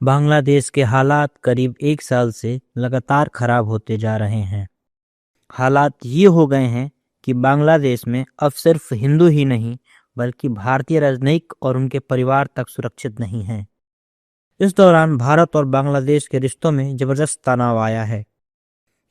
बांग्लादेश के हालात करीब एक साल से लगातार खराब होते जा रहे हैं। हालात ये हो गए हैं कि बांग्लादेश में अब सिर्फ हिंदू ही नहीं बल्कि भारतीय राजनयिक और उनके परिवार तक सुरक्षित नहीं हैं। इस दौरान भारत और बांग्लादेश के रिश्तों में जबरदस्त तनाव आया है।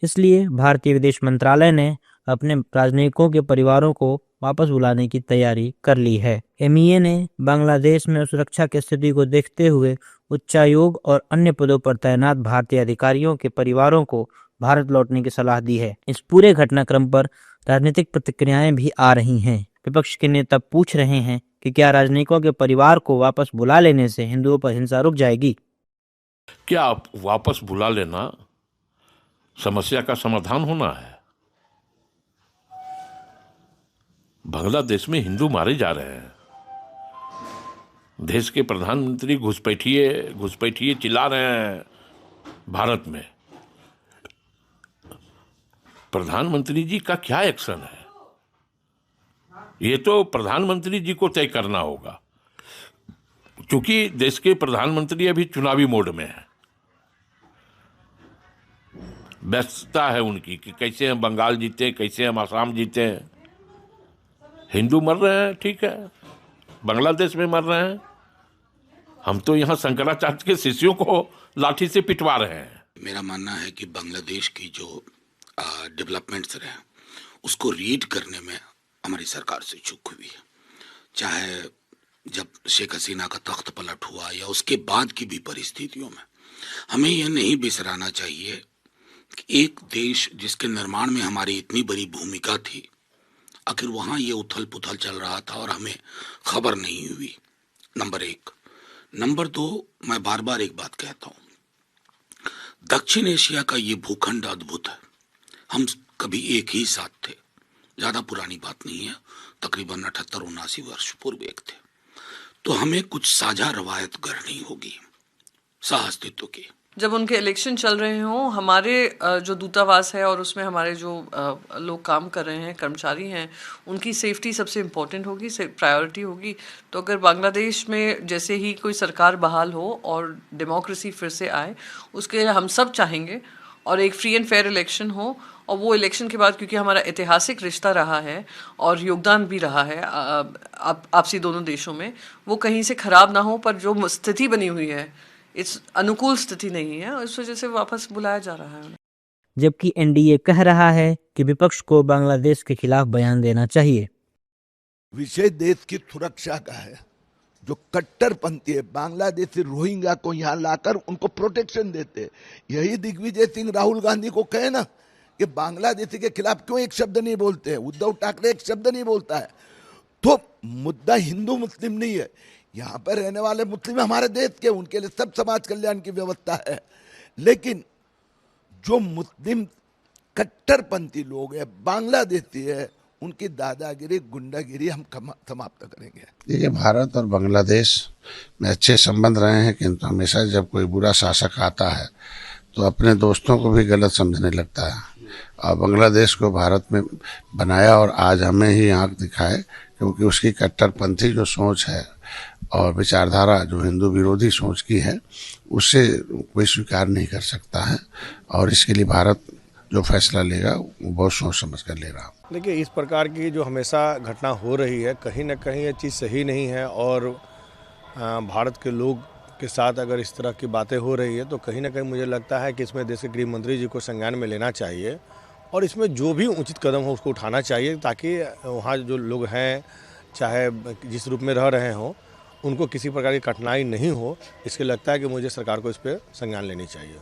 इसलिए भारतीय विदेश मंत्रालय ने अपने राजनयिकों के परिवारों को वापस बुलाने की तैयारी कर ली है। एमईए ने बांग्लादेश में सुरक्षा की स्थिति को देखते हुए उच्चायोग और अन्य पदों पर तैनात भारतीय अधिकारियों के परिवारों को भारत लौटने की सलाह दी है। इस पूरे घटनाक्रम पर राजनीतिक प्रतिक्रियाएं भी आ रही हैं। विपक्ष के नेता पूछ रहे हैं कि क्या राजनयिकों के परिवार को वापस बुला लेने से हिंदुओं पर हिंसा रुक जाएगी? क्या आप वापस बुला लेना समस्या का समाधान होना है? बांग्लादेश में हिंदू मारे जा रहे हैं। देश के प्रधानमंत्री घुसपैठिए चिल्ला रहे हैं भारत में। प्रधानमंत्री जी का क्या एक्शन है, ये तो प्रधानमंत्री जी को तय करना होगा, क्योंकि देश के प्रधानमंत्री अभी चुनावी मोड में है। व्यस्तता है उनकी कि कैसे हम बंगाल जीते, कैसे हम आसाम जीते। हिंदू मर रहे हैं, ठीक है, बांग्लादेश में मर रहे हैं, हम तो यहाँ शंकराचार्य के शिष्यों को लाठी से पिटवा रहे हैं। मेरा मानना है कि बांग्लादेश की जो डेवलपमेंट्स रहे उसको रीड करने में हमारी सरकार से चूक हुई है। चाहे जब शेख हसीना का तख्त पलट हुआ या उसके बाद की भी परिस्थितियों में हमें यह नहीं बिसराना चाहिए कि एक देश जिसके निर्माण में हमारी इतनी बड़ी भूमिका थी, आखिर वहाँ ये उथल पुथल चल रहा था और हमें खबर नहीं हुई। नंबर एक। नंबर दो, मैं बार बार एक बात कहता हूँ, दक्षिण एशिया का ये भूखंड अद्भुत है। हम कभी एक ही साथ थे, ज़्यादा पुरानी बात नहीं है, तकरीबन 78-79 वर्ष पूर्व एक थे। तो हमें कुछ साझा रवायत गढ़नी होगी सह अस्तित्व की। जब उनके इलेक्शन चल रहे हों, हमारे जो दूतावास है और उसमें हमारे जो लोग काम कर रहे हैं, कर्मचारी हैं, उनकी सेफ्टी सबसे इम्पोर्टेंट होगी, प्रायोरिटी होगी। तो अगर बांग्लादेश में जैसे ही कोई सरकार बहाल हो और डेमोक्रेसी फिर से आए, उसके लिए हम सब चाहेंगे और एक फ्री एंड फेयर इलेक्शन हो। और वो इलेक्शन के बाद, क्योंकि हमारा ऐतिहासिक रिश्ता रहा है और योगदान भी रहा है आपसी दोनों देशों में, वो कहीं से खराब ना हो। पर जो स्थिति बनी हुई है, इस अनुकूल स्थिति नहीं है, इस वजह से वापस बुलाया जा रहा है। जबकि एनडीए कह रहा है कि विपक्ष को बांग्लादेश के खिलाफ बयान देना चाहिए। विषय देश की सुरक्षा का है। जो कट्टरपंथी है, बांग्लादेशी रोहिंग्या को यहाँ लाकर उनको प्रोटेक्शन देते, यही दिग्विजय सिंह राहुल गांधी को कहे ना कि बांग्लादेशी के खिलाफ क्यों एक शब्द नहीं बोलते हैं। उद्धव ठाकरे एक शब्द नहीं बोलता है। तो मुद्दा हिंदू मुस्लिम नहीं है, यहाँ पर रहने वाले मुस्लिम हमारे देश के, उनके लिए सब समाज कल्याण की व्यवस्था है। लेकिन जो मुस्लिम कट्टरपंथी लोग हैं, बांग्लादेशी है, उनकी दादागिरी गुंडागिरी हम समाप्त करेंगे। देखिए, भारत और बांग्लादेश में अच्छे संबंध रहे हैं, किंतु हमेशा जब कोई बुरा शासक आता है तो अपने दोस्तों को भी गलत समझने लगता है। और बांग्लादेश को भारत में बनाया और आज हमें ही आंख दिखाए, क्योंकि उसकी कट्टरपंथी जो सोच है और विचारधारा जो हिंदू विरोधी सोच की है, उससे कोई स्वीकार नहीं कर सकता है। और इसके लिए भारत जो फैसला लेगा वो बहुत सोच समझ कर लेगा। देखिए, इस प्रकार की जो हमेशा घटना हो रही है, कहीं ना कहीं ये चीज़ सही नहीं है। और भारत के लोग के साथ अगर इस तरह की बातें हो रही है तो कहीं ना कहीं मुझे लगता है कि इसमें देश के गृह मंत्री जी को संज्ञान में लेना चाहिए और इसमें जो भी उचित कदम हो उसको उठाना चाहिए, ताकि वहाँ जो लोग हैं, चाहे जिस रूप में रह रहे हों, उनको किसी प्रकार की कठिनाई नहीं हो। इसके लगता है कि मुझे सरकार को इस पर संज्ञान लेनी चाहिए।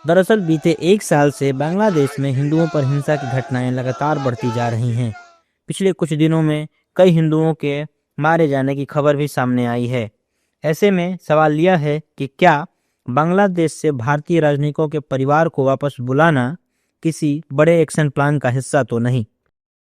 दरअसल बीते एक साल से बांग्लादेश में हिंदुओं पर हिंसा की घटनाएं लगातार बढ़ती जा रही हैं। पिछले कुछ दिनों में कई हिंदुओं के मारे जाने की खबर भी सामने आई है। ऐसे में सवाल यह है कि क्या बांग्लादेश से भारतीय राजनयिकों के परिवार को वापस बुलाना किसी बड़े एक्शन प्लान का हिस्सा तो नहीं?